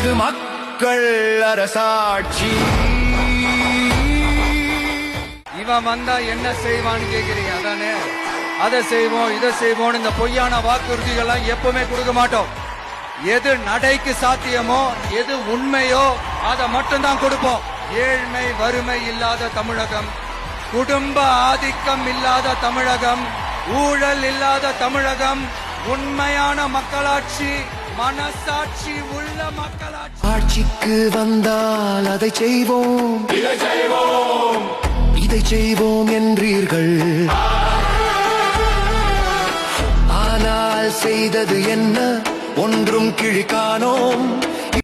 இது மக்கள் அரசாட்சி. இவன் வந்தா என்ன செய்வான்னு கேக்குறீங்க அதானே? அதை செய்வோம் இதை செய்வோம் இந்த பொய்யான வாக்குறுதிகள்லாம் எப்பவுமே கொடுக்க மாட்டோம். எது நடைக்கு சாத்தியமோ எது உண்மையோ அதை மட்டும்தான் கொடுப்போம். ஏழ்மை வறுமை இல்லாத தமிழகம், குடும்ப ஆதிக்கம் இல்லாத தமிழகம், ஊழல் இல்லாத தமிழகம், உண்மையான மக்களாட்சி, மனசாட்சி உள்ள மக்களாட்சி. ஆட்சிக்கு வந்தால் அதை செய்வோம் இதை செய்வோம் என்றீர்கள். ஆனால் செய்தது என்ன? ஒன்றும் கிழிக்கானோம்.